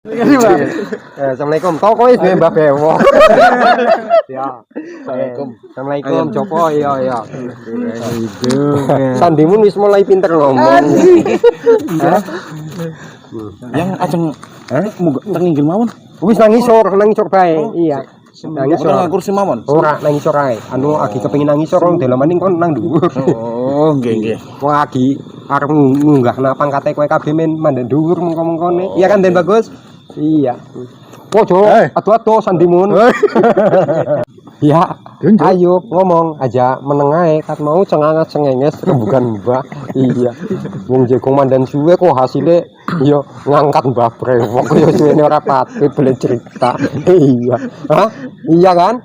Assalamualaikum. Toko wis Mbah Bewok. Ya. Assalamualaikum. Jopo iya. Sandimun wis mulai pinter ngomong. Yang ajeng tenginggil mawon. Wis nang isor bae. Iya. Nang isor. Ora kursi mawon. Ora nang isor ae. Anu lagi kepengin nang isor wong delamaning kon nang dhuwur. Oh, nggih. Wong lagi arep munggah nang pangkate kowe kabeh men mandek dhuwur mengko-mengkone. Iya kan Den Bagus? Iya. Pojo, atu-atu sandimun. Ya, ayo ngomong aja meneng ae kat mau cenganget-cengenges rembugan Mbah. Iya. Wong jegong mandan suwe kok hasile yo ngangkat Mbah Brewok yo suwene ora pati boleh cerita. Iya. Hah? Iya kan?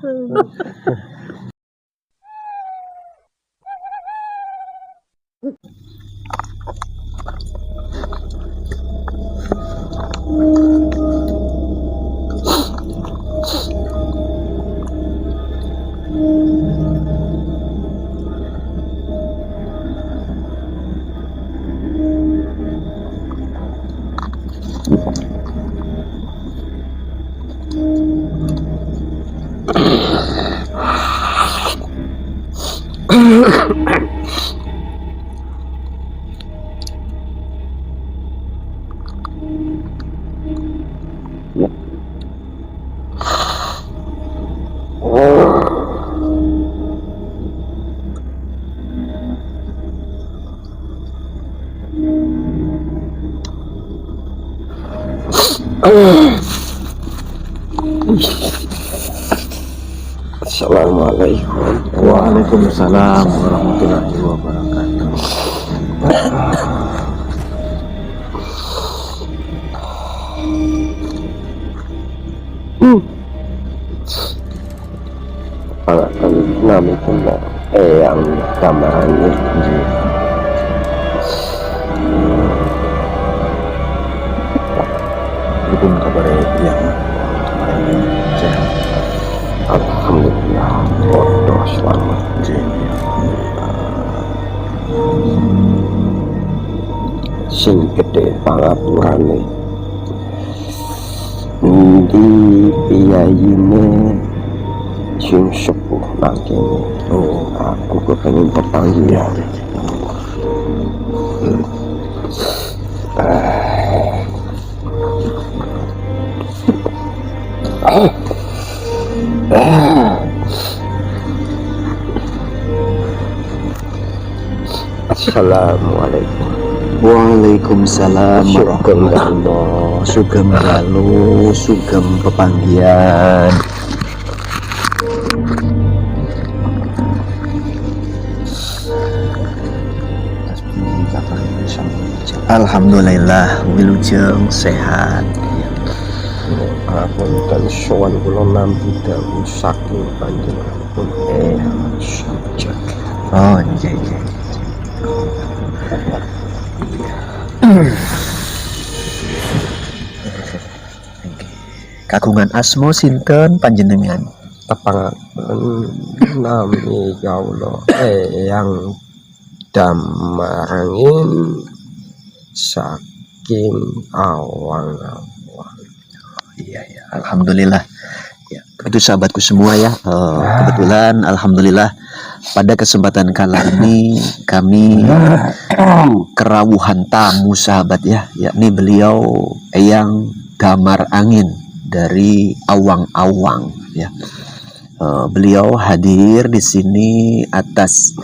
Assalamualaikum. Waalaikumsalam warahmatullahi wabarakatuh. Namiku yang gambarannya Ibu kabar yang sehat. Alhamdulillah bodoh selamat sing gede pangapurane di piyayine sing sepuh nang kene. Oh, aku kepengin pertanggihan. Assalamualaikum. Waalaikumsalam warahmatullahi. Sugeng dalu, sugeng pepanggian. Alhamdulillah wilujeng sehat. Apunten sowan kula nampi dawuh saking panjenenganipun sajak. Oh, iya. Kagungan asma sinten panjenengan? Tepangaken nami ya Allah yang damarangin saking awang-awang. Iya, alhamdulillah. Ya, itu sahabatku semua ya. Kebetulan alhamdulillah pada kesempatan kali ini kami kerawuhan tamu sahabat ya, yakni beliau Eyang Damar Angin dari Awang-Awang ya. Beliau hadir di sini atas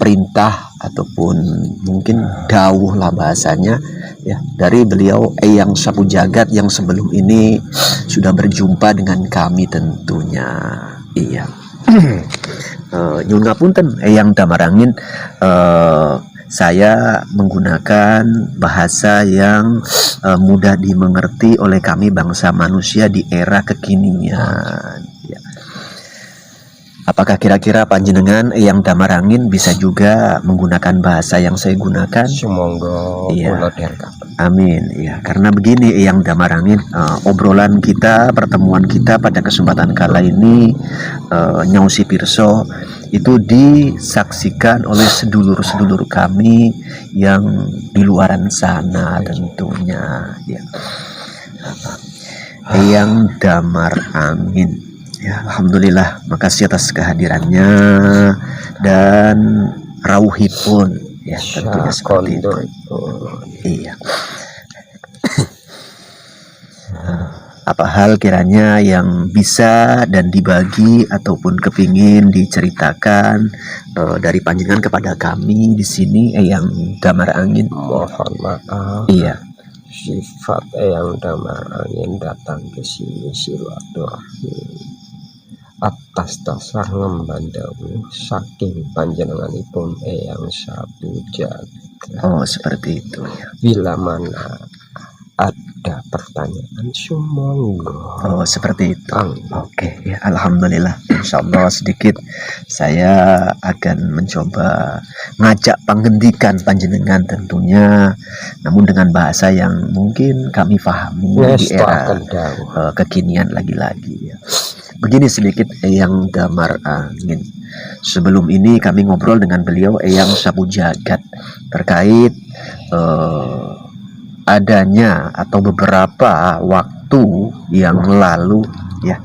perintah ataupun mungkin dawuh lah bahasanya ya dari beliau Eyang Sapu Jagat yang sebelum ini sudah berjumpa dengan kami tentunya. Iya. Nyun ngapunten Eyang Damar Angin, saya menggunakan bahasa yang mudah dimengerti oleh kami bangsa manusia di era kekinian. Ya. Apakah kira-kira panjenengan Eyang Damar Angin bisa juga menggunakan bahasa yang saya gunakan? Semoga kula derekaken. Amin. Ya, karena begini Eyang Damar Angin, obrolan kita, pertemuan kita pada kesempatan kala ini Nyausi Pirso itu disaksikan oleh sedulur-sedulur kami yang di luaran sana tentunya ya. Eyang Damar Angin. Ya, alhamdulillah, makasih atas kehadirannya dan rawuhipun. Ya, tentunya seperti itu. Iya. Apa hal kiranya yang bisa dan dibagi ataupun kepingin diceritakan dari panjenengan kepada kami di sini, Eyang Damar Angin? Mohon maaf. Iya. Sifat Eyang Damar Angin datang ke sini silaturahmi atas dasar ngembandawu saking panjenenganipun Eyang Sabu Jagat. Oh, seperti itu ya. Bila mana ada pertanyaan sumonggo. Oh, seperti itu. Oke, ya, alhamdulillah. Insyaallah sedikit saya akan mencoba ngajak panggendikan panjenengan tentunya, namun dengan bahasa yang mungkin kami pahami di era kekinian lagi-lagi ya. Begini sedikit Eyang Damar Angin. Sebelum ini kami ngobrol dengan beliau Eyang Sabu Jagat terkait adanya atau beberapa waktu yang lalu ya,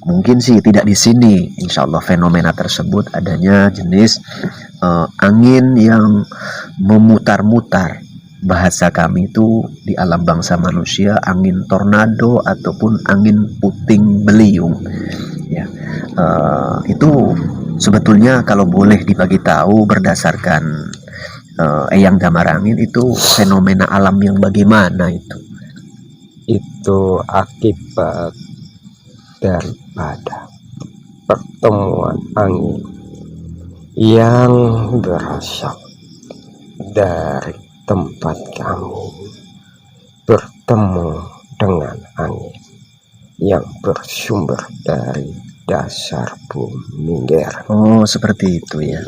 mungkin sih tidak di sini, insya Allah fenomena tersebut adanya jenis angin yang memutar-mutar, bahasa kami itu di alam bangsa manusia angin tornado ataupun angin puting beliung ya. Itu sebetulnya kalau boleh dibagi tahu berdasarkan Eyang Damar Angin, itu fenomena alam yang bagaimana itu? Itu akibat daripada pertemuan angin yang berasal dari tempat kami bertemu dengan angin yang bersumber dari dasar bumi. Oh, seperti itu ya.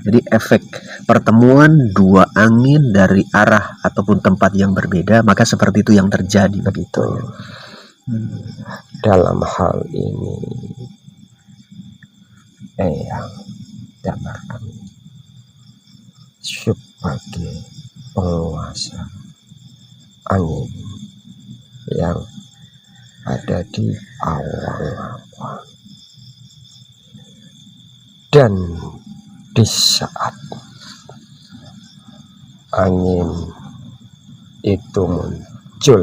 Jadi efek pertemuan dua angin dari arah ataupun tempat yang berbeda, maka seperti itu yang terjadi begitu ya. Dalam hal ini Eyang Damar Angin sebagai penguasa angin yang ada di awang-awang, dan di saat angin itu muncul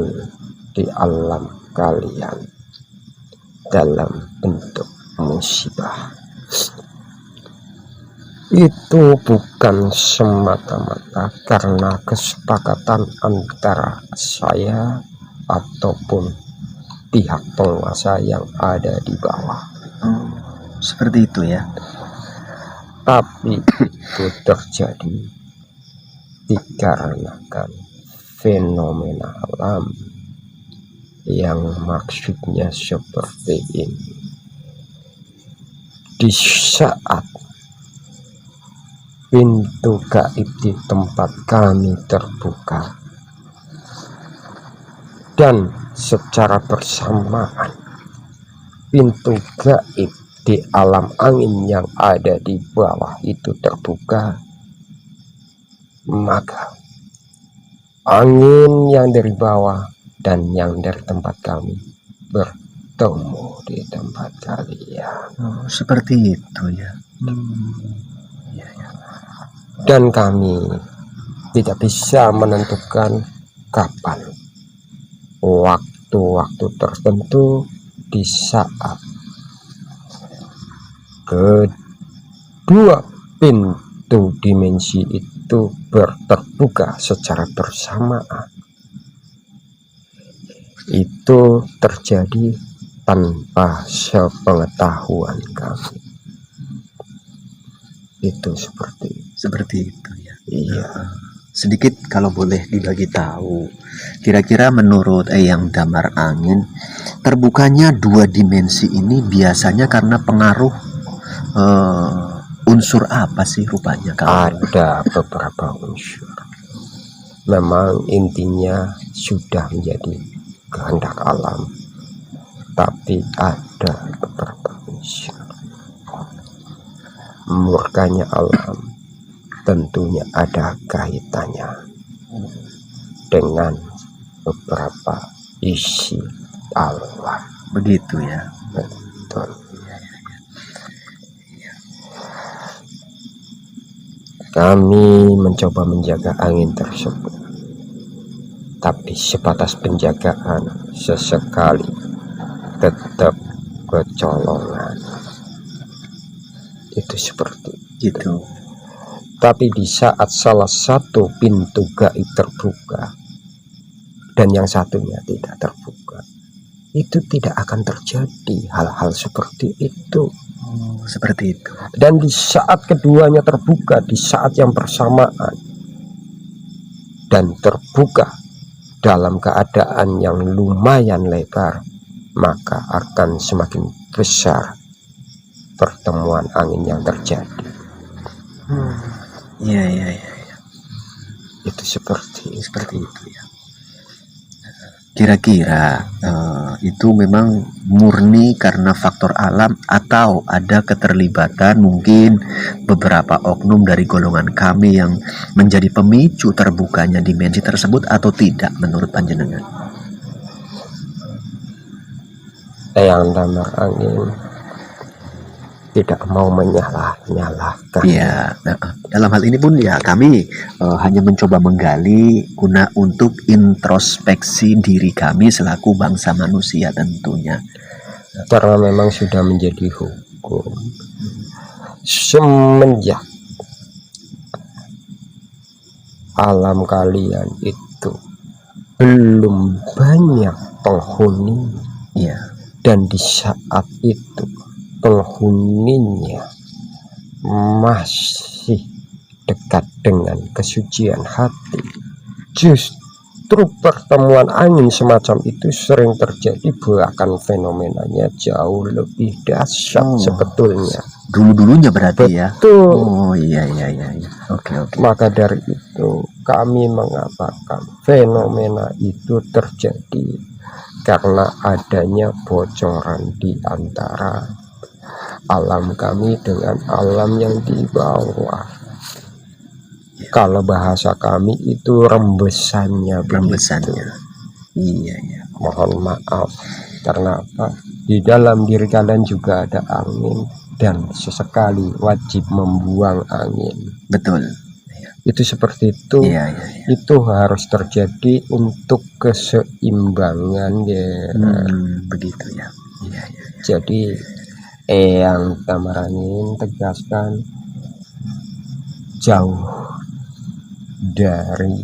di alam kalian dalam bentuk musibah, itu bukan semata-mata karena kesepakatan antara saya ataupun pihak penguasa yang ada di bawah. Seperti itu ya. Tapi itu terjadi dikarenakan fenomena alam yang maksudnya seperti ini. Di saat pintu gaib di tempat kami terbuka dan secara bersamaan pintu gaib di alam angin yang ada di bawah itu terbuka, maka angin yang dari bawah dan yang dari tempat kami bertemu di tempat kalian. Oh, seperti itu ya. Dan kami tidak bisa menentukan kapan waktu-waktu tertentu di saat kedua pintu dimensi itu terbuka secara bersamaan. Itu terjadi tanpa sepengetahuan kami. Itu seperti itu ya. Iya. Sedikit kalau boleh dibagi tahu, kira-kira menurut Eyang Damar Angin, terbukanya dua dimensi ini biasanya karena pengaruh unsur apa sih rupanya? Ada beberapa unsur. Memang intinya sudah menjadi kehendak alam, tapi ada beberapa unsur. Murkanya alam tentunya ada kaitannya dengan beberapa isi alam. Begitu ya. Betul. Kami mencoba menjaga angin tersebut, tapi sebatas penjagaan, sesekali tetap kecolongan. Itu seperti Gitu. Tapi di saat salah satu pintu gaib terbuka dan yang satunya tidak terbuka, itu tidak akan terjadi hal-hal seperti itu. Seperti itu. Dan di saat keduanya terbuka, di saat yang bersamaan dan terbuka dalam keadaan yang lumayan lebar, maka akan semakin besar pertemuan angin yang terjadi. Iya. Itu seperti itu ya. Kira-kira itu memang murni karena faktor alam atau ada keterlibatan mungkin beberapa oknum dari golongan kami yang menjadi pemicu terbukanya dimensi tersebut atau tidak menurut panjenengan? Yang damar angin tidak mau menyalahkan. Ya, dalam hal ini pun ya kami hanya mencoba menggali guna untuk introspeksi diri kami selaku bangsa manusia tentunya. Karena memang sudah menjadi hukum semenjak alam kalian itu belum banyak penghuni. Iya. Dan di saat itu penghuninya masih dekat dengan kesucian hati, justru pertemuan angin semacam itu sering terjadi, bahkan fenomenanya jauh lebih dahsyat sebetulnya. Dulunya berarti ya. Betul. Oh iya. Oke. Maka dari itu kami mengatakan fenomena itu terjadi karena adanya bocoran di antara alam kami dengan alam yang di bawah. Kalau bahasa kami itu rembesannya. Iya. Mohon maaf, karena apa? Di dalam diri kalian juga ada angin dan sesekali wajib membuang angin. Betul. Itu seperti itu. Iya. Itu harus terjadi untuk keseimbangan ya. Begitu ya. Iya. Jadi yang Tamarangin tegaskan, jauh dari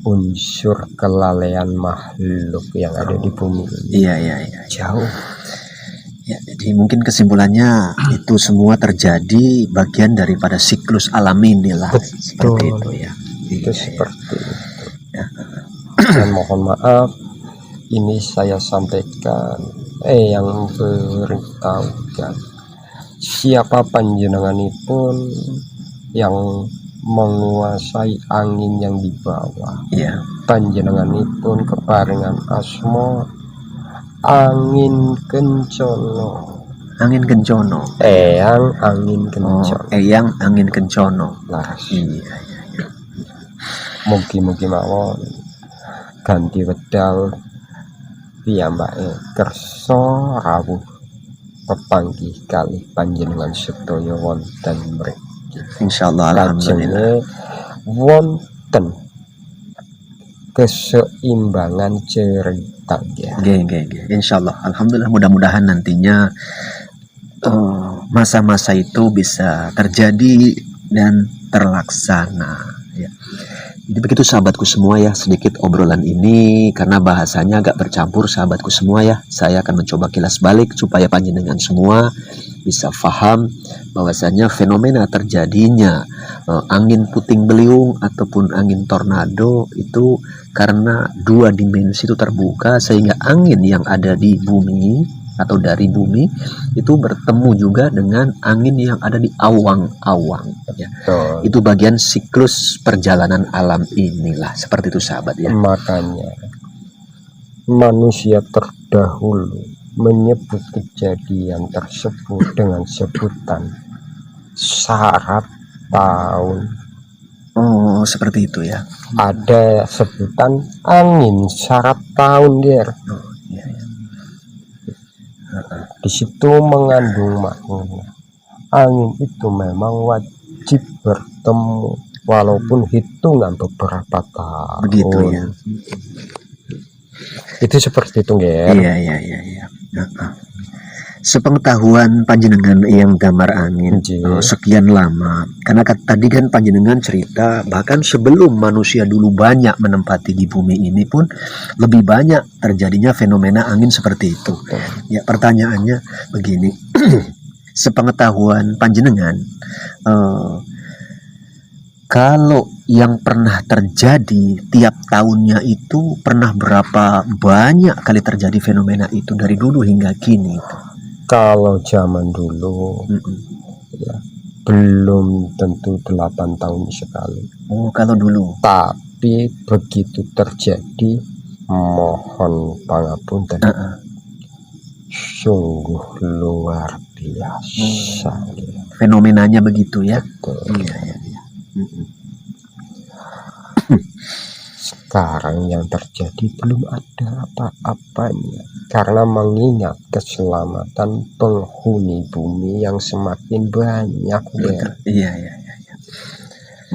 unsur kelalaian makhluk yang ada di bumi ini. Iya. Jauh. Ya, jadi mungkin kesimpulannya itu semua terjadi bagian daripada siklus alam inilah. Betul. Seperti itu ya. Itu seperti itu. Dan mohon maaf, ini saya sampaikan yang memberitahukan siapa panjenenganipun yang menguasai angin yang di bawah. Iya. Panjenenganipun keparingan asma angin kencono. Angin kencono. Eyang angin kencono. Eyang angin kencono. Laras. Iya. Mugi-mugi mawon ganti wedal piyambake kersa rawuh pepanggih kalih panjenengan sedaya wonten mriki. Insyaallah, alhamdulillah. Wonten keseimbangan cerita ya. Nggih. Insyaallah, alhamdulillah, mudah-mudahan nantinya masa-masa itu bisa terjadi dan terlaksana ya. Jadi begitu sahabatku semua ya, sedikit obrolan ini karena bahasanya agak bercampur sahabatku semua ya. Saya akan mencoba kilas balik supaya panjenengan semua bisa paham bahwasanya fenomena terjadinya angin puting beliung ataupun angin tornado itu karena dua dimensi itu terbuka, sehingga angin yang ada di bumi atau dari bumi itu bertemu juga dengan angin yang ada di awang-awang ya. Itu bagian siklus perjalanan alam inilah, seperti itu sahabat ya. Makanya manusia terdahulu menyebut kejadian tersebut dengan sebutan syarat tahun. Oh, seperti itu ya. Ada sebutan angin syarat tahun dia. Oh, iya. Di situ mengandung makna angin itu memang wajib bertemu walaupun hitungan beberapa tahun. Begitu ya. Itu seperti itu, Ger. Iya. Sepengetahuan panjenengan yang damar angin sekian lama, karena tadi kan panjenengan cerita bahkan sebelum manusia dulu banyak menempati di bumi ini pun lebih banyak terjadinya fenomena angin seperti itu. Ya, pertanyaannya begini, sepengetahuan panjenengan, kalau yang pernah terjadi tiap tahunnya itu pernah berapa banyak kali terjadi fenomena itu dari dulu hingga kini? Kalau zaman dulu ya, belum tentu 8 tahun sekali. Oh, kalau dulu. Tapi begitu terjadi, mohon pangapunten. Sungguh luar biasa. Fenomenanya begitu ya. Iya. Sekarang yang terjadi belum ada apa-apanya, karena mengingat keselamatan penghuni bumi yang semakin banyak. Iya.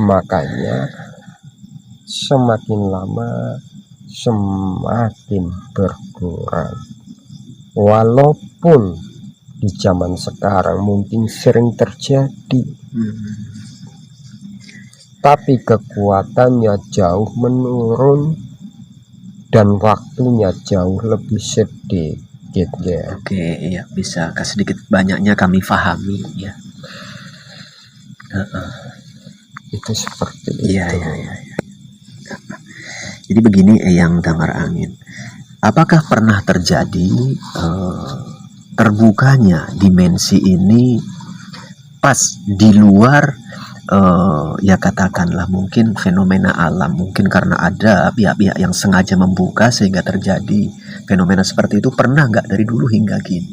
Makanya semakin lama semakin berkurang. Walaupun di zaman sekarang mungkin sering terjadi, tapi kekuatannya jauh menurun dan waktunya jauh lebih sedikit, ya. Oke, iya, bisa sedikit banyaknya kami pahami ya. Itu seperti iya, itu. Iya. Jadi begini, yang damar angin, apakah pernah terjadi terbukanya dimensi ini pas di luar ya katakanlah mungkin fenomena alam, mungkin karena ada pihak-pihak yang sengaja membuka sehingga terjadi fenomena seperti itu, pernah nggak dari dulu hingga kini?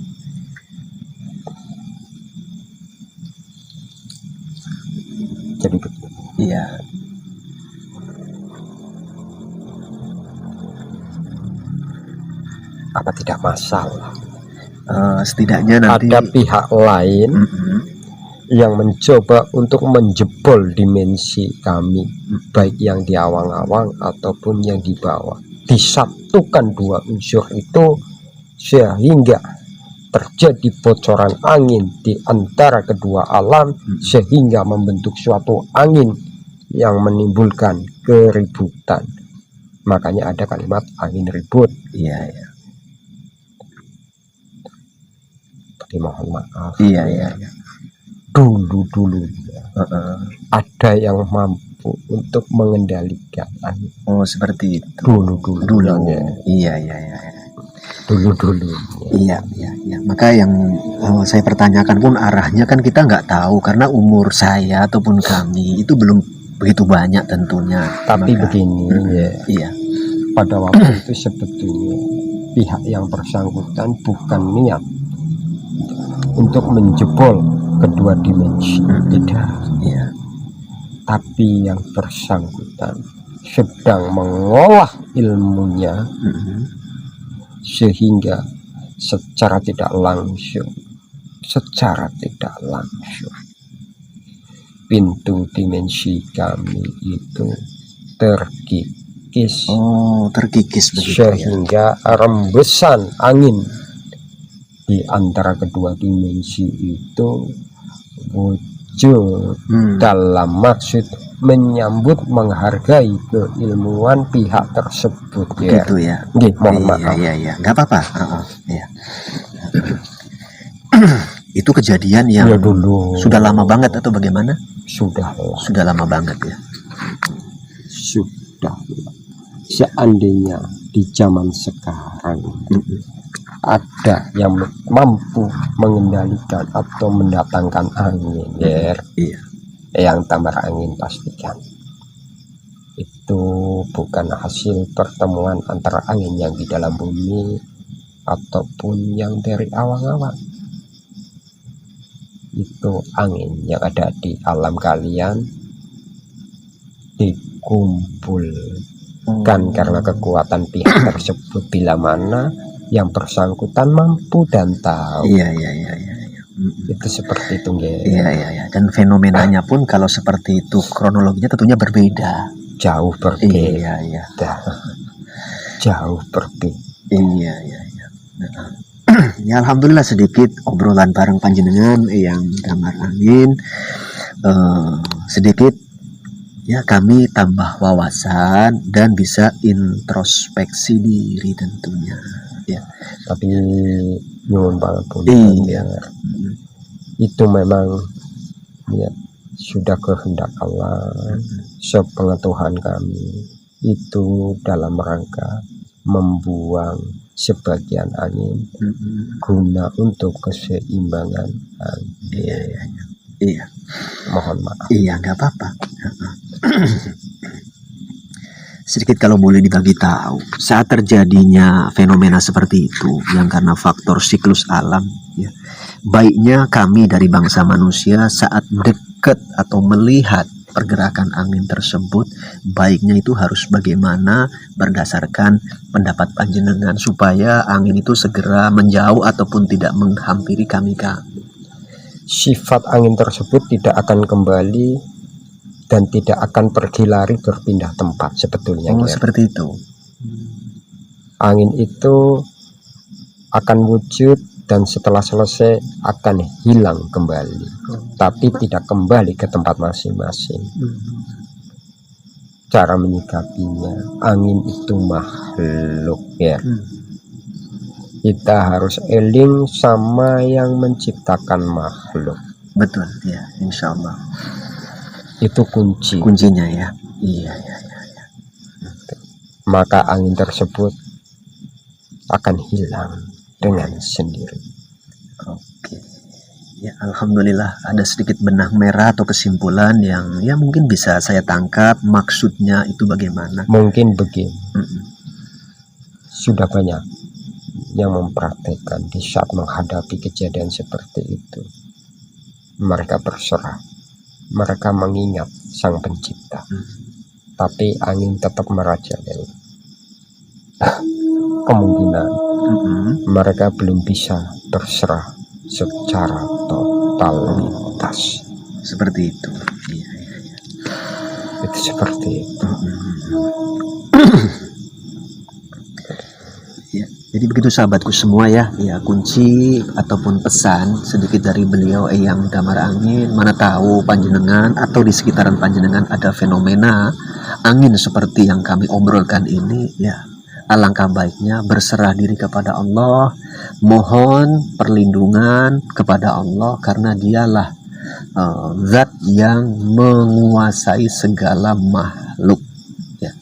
Jadi begitu. Iya. Apa tidak masalah? Setidaknya nanti ada pihak lain yang mencoba untuk menjebol dimensi kami, baik yang di awang-awang ataupun yang di bawah. Disatukan dua unsur itu sehingga terjadi bocoran angin di antara kedua alam, sehingga membentuk suatu angin yang menimbulkan keributan. Makanya ada kalimat angin ribut. Iya. Tapi mohon maaf. Iya. Dulu ada yang mampu untuk mengendalikan angin. Oh, seperti itu. Dulu. Iya. Dulu. Iya. Maka yang saya pertanyakan pun arahnya kan kita nggak tahu, karena umur saya ataupun kami itu belum begitu banyak tentunya. Tapi begini ya. Iya. Pada waktu itu sebetulnya pihak yang bersangkutan bukan niat untuk menjebol kedua dimensi, tidak. Iya. Tapi yang bersangkutan sedang mengolah ilmunya, sehingga secara tidak langsung pintu dimensi kami itu terkikis. Oh, terkikis begitu. Sehingga rembesan angin di antara kedua dimensi itu wujud dalam maksud menyambut, menghargai keilmuan pihak tersebut. Gitu ya. Mohon maaf. Iya. Nggak apa-apa. Iya. Itu kejadian yang dulu. Sudah lama banget atau bagaimana? Sudah lama banget ya. Sudah. Seandainya di zaman sekarang ada yang mampu mengendalikan atau mendatangkan angin, Iya. Yang tamar angin pastikan itu bukan hasil pertemuan antara angin yang di dalam bumi ataupun yang dari awang-awang. Itu angin yang ada di alam kalian dikumpulkan karena kekuatan pihak tersebut bila mana yang bersangkutan mampu dan tahu. Iya. Itu seperti itu, Ger. Iya. Dan fenomenanya pun kalau seperti itu kronologinya tentunya berbeda. Jauh berbeda. Iya. Jauh berbeda. Iya. Ya alhamdulillah sedikit obrolan bareng panjenengan yang Damar Angin, sedikit ya kami tambah wawasan dan bisa introspeksi diri tentunya. Ya. Tapi nyuwun pangapunten. Iya. Itu memang ya sudah kehendak Allah. Sepengetahuan kami itu dalam rangka membuang sebagian angin guna untuk keseimbangan angin. Iya. Mohon maaf. Iya, nggak apa-apa. Sedikit kalau boleh dibagi tahu, saat terjadinya fenomena seperti itu yang karena faktor siklus alam, ya, baiknya kami dari bangsa manusia saat dekat atau melihat pergerakan angin tersebut, baiknya itu harus bagaimana berdasarkan pendapat panjenengan supaya angin itu segera menjauh ataupun tidak menghampiri kami. Sifat angin tersebut tidak akan kembali dan tidak akan pergi lari berpindah tempat sebetulnya. Seperti itu. Angin itu akan wujud dan setelah selesai akan hilang kembali, tapi tidak kembali ke tempat masing-masing. Cara menyikapinya, angin itu makhluk ya. Kita harus eling sama yang menciptakan makhluk. Betul ya, insya Allah. Itu kuncinya ya. Iya. Maka angin tersebut akan hilang dengan sendiri. Oke. Ya alhamdulillah ada sedikit benang merah atau kesimpulan yang ya mungkin bisa saya tangkap maksudnya itu bagaimana. Mungkin begini. Sudah banyak yang mempraktekkan di saat menghadapi kejadian seperti itu. Mereka berserah. Mereka mengingat Sang Pencipta, tapi angin tetap merajalela. Kemungkinan mereka belum bisa berserah secara totalitas. Seperti itu. Iya. Itu seperti itu. Jadi begitu sahabatku semua ya, kunci ataupun pesan sedikit dari beliau Eyang Damar Angin. Mana tahu panjenengan atau di sekitaran panjenengan ada fenomena angin seperti yang kami obrolkan ini, ya alangkah baiknya berserah diri kepada Allah, mohon perlindungan kepada Allah karena dialah zat yang menguasai segala makhluk. Ya,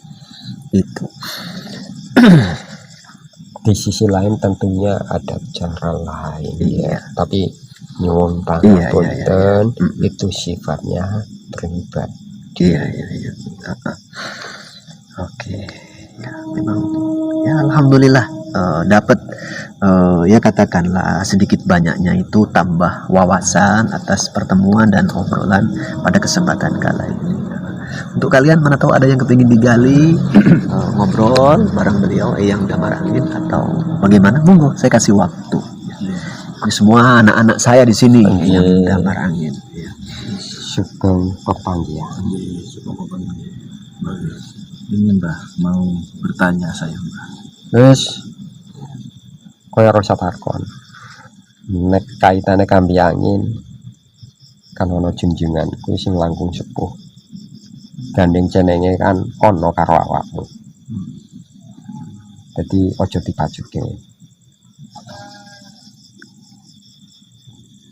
itu. Di sisi lain tentunya ada cara lain ya, tapi nyuwun Iya. pangapunten itu sifatnya pribadi. Iya. Oke. Ya, memang ya alhamdulillah dapat ya katakanlah sedikit banyaknya itu tambah wawasan atas pertemuan dan obrolan pada kesempatan kali ini. Untuk kalian mana tahu ada yang kepingin digali ngobrol bareng beliau Eyang Damar Angin atau bagaimana, monggo saya kasih waktu. Ini semua anak-anak saya di sini Eyang Damar Angin. Sugeng pepanggihan. Ini Mbah mau bertanya saya Mbah. Wis kaya rasa takon. Nek kaitane kambi angin kan ana junjungan kuwi sing langkung sepuh. Gandeng jenenge kan ono karo awakmu. Jadi ojo dipajuke.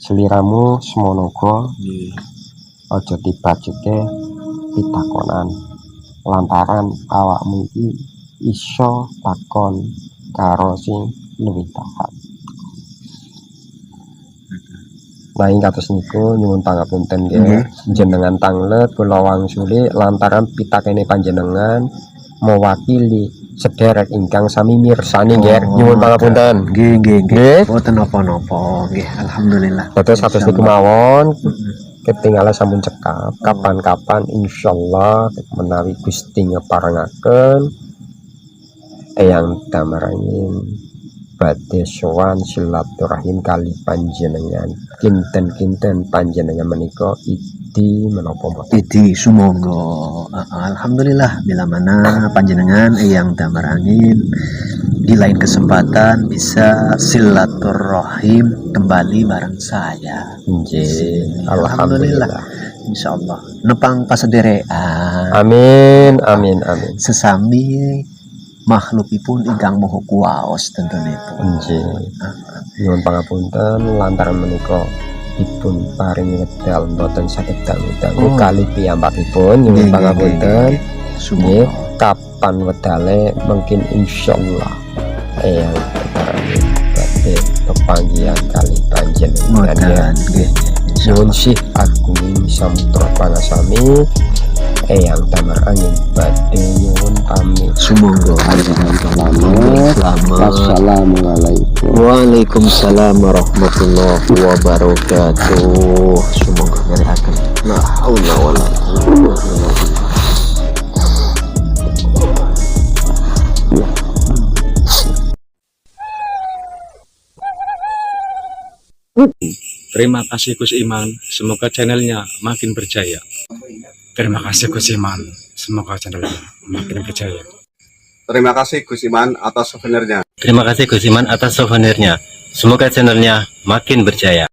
Seliramu semonogo, ojo dipajuke pitakonan. Lantaran awakmu iki iso takon karo sing luwih paham. Nah, kados niku nyuwun pangapunten nggih. Jenengan tanglet kula wangsuli lantaran pitakene panjenengan mewakili sedherek ingkang sami mirsani nggih. Nyuwun pangapunten. Nggih. Boten napa-napa. Nggih, alhamdulillah. Dados kados niku mawon. Ketinggalan sampun cekap. Kapan-kapan insyaallah menawi Gusti ngeparengaken Eyang Damar Angin badhe sowan silaturahim kali panjenengan. Kinten-kinten panjenengan menika idi menapa mboten? Idi sumangga. Alhamdulillah bila mana panjenengan yang damar angin di lain kesempatan bisa silaturahim kembali bareng saya. Nggih, alhamdulillah. Insyaallah nepang pasederean. Amin, amin, amin. Sesami makhlukipun ingkang moho kuwaos tentunipun. Nggih. Nyuwun pangapunten lantaran menika dipun paringi wedal mboten saged dangu-dangu kali piyambakipun nyuwun pangapunten. Nggih, kapan wedale mungkin insyaallah eyang badhe pepanggihan kali panjenengan. Nggih. Nyuwun sih agung samutra pangasami eyang damar angin badhe nyuwun pamit. Sumangga. Selamat. Assalamualaikum. Waalaikumsalam warahmatullahi wabarakatuh. Sumangga nyariaken. La haula wala quwwata illa billah. Terima kasih Gus Iman, semoga channelnya makin berjaya. Terima kasih Gus Iman, semoga channelnya makin berjaya. Terima kasih Gus Iman atas souvenirnya. Terima kasih Gus Iman atas souvenirnya. Semoga channelnya makin berjaya.